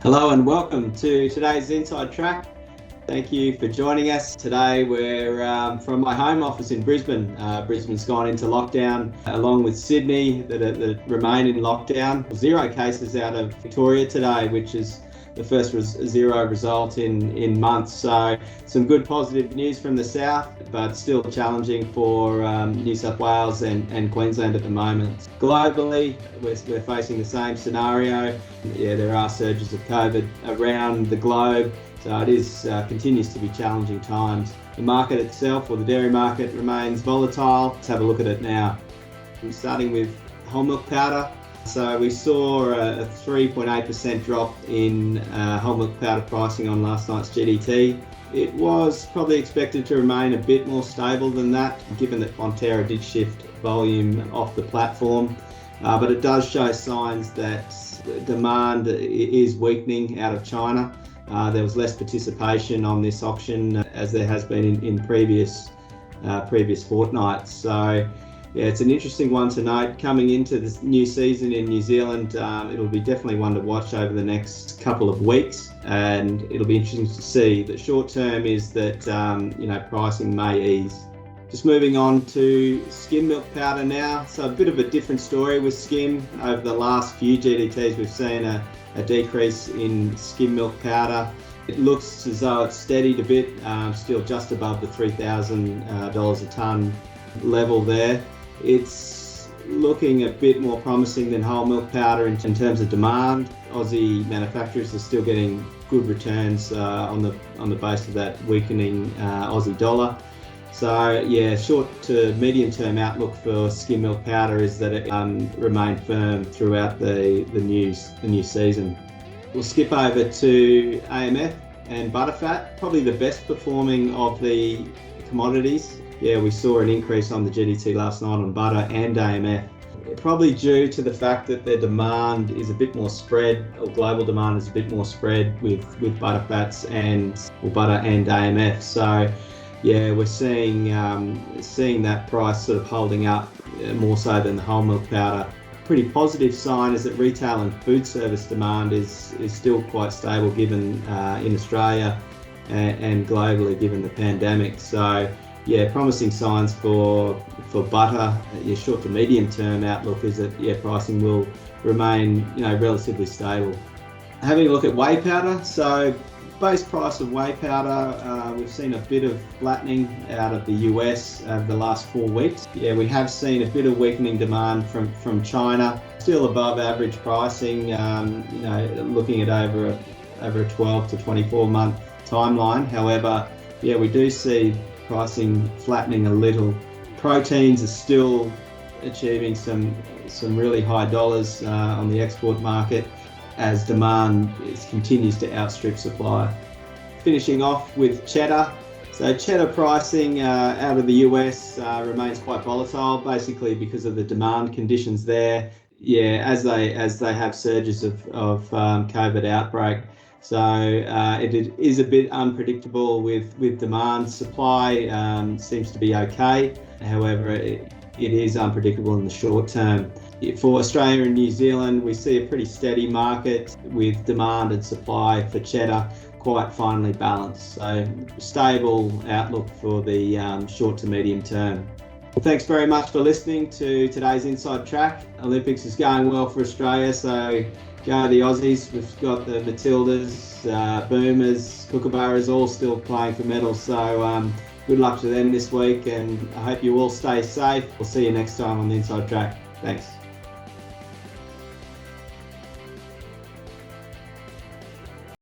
Hello and welcome to today's Inside Track. Thank you for joining us. Today we're from my home office in Brisbane. Brisbane's gone into lockdown along with Sydney that remain in lockdown. 0 cases out of Victoria today, which is the first zero result in months. So some good positive news from the south, but still challenging for New South Wales and Queensland at the moment. Globally, we're facing the same scenario. There are surges of COVID around the globe. So it continues to be challenging times. The market itself, or the dairy market, remains volatile. Let's have a look at it now. I'm starting with whole milk powder. So we saw a 3.8% drop in whole milk powder pricing on last night's GDT. It was probably expected to remain a bit more stable than that, given that Fonterra did shift volume off the platform. But it does show signs that demand is weakening out of China. There was less participation on this auction as there has been in previous fortnights. So yeah, it's an interesting one to note. Coming into this new season in New Zealand, it'll be definitely one to watch over the next couple of weeks, and it'll be interesting to see. The short term is that pricing may ease. Just moving on to skim milk powder now. So a bit of a different story with skim. Over the last few GDTs, we've seen a decrease in skim milk powder. It looks as though it's steadied a bit, still just above the $3,000 a tonne level there. It's looking a bit more promising than whole milk powder in terms of demand. Aussie manufacturers are still getting good returns on the base of that weakening Aussie dollar. So yeah, short to medium term outlook for skim milk powder is that it remain firm throughout the new season. We'll skip over to AMF and butterfat, probably the best performing of the commodities. Yeah, we saw an increase on the GDT last night on butter and AMF, probably due to the fact that their demand is a bit more spread, or global demand is a bit more spread with butterfats butter and AMF. So yeah, we're seeing that price sort of holding up more so than the whole milk powder. Pretty positive sign is that retail and food service demand is still quite stable given in Australia and globally given the pandemic. So yeah, promising signs for butter. Your short to medium term outlook is that pricing will remain relatively stable. Having a look at whey powder. So base price of whey powder, we've seen a bit of flattening out of the US over the last 4 weeks. Yeah, we have seen a bit of weakening demand from China. Still above average pricing, looking at over a 12 to 24 month timeline. However, yeah, we do see pricing flattening a little. Proteins are still achieving some really high dollars on the export market as demand continues to outstrip supply. Finishing off with cheddar. So cheddar pricing out of the US remains quite volatile, basically because of the demand conditions there. Yeah, as they have surges of COVID outbreak. So it is a bit unpredictable with demand. Supply seems to be okay. However, it is unpredictable in the short term. For Australia and New Zealand, we see a pretty steady market with demand and supply for cheddar quite finely balanced. So stable outlook for the short to medium term. Well, thanks very much for listening to today's Inside Track. Olympics is going well for Australia, so go the Aussies. We've got the Matildas, Boomers, Kookaburras all still playing for medals. So good luck to them this week, and I hope you all stay safe. We'll see you next time on the Inside Track. Thanks.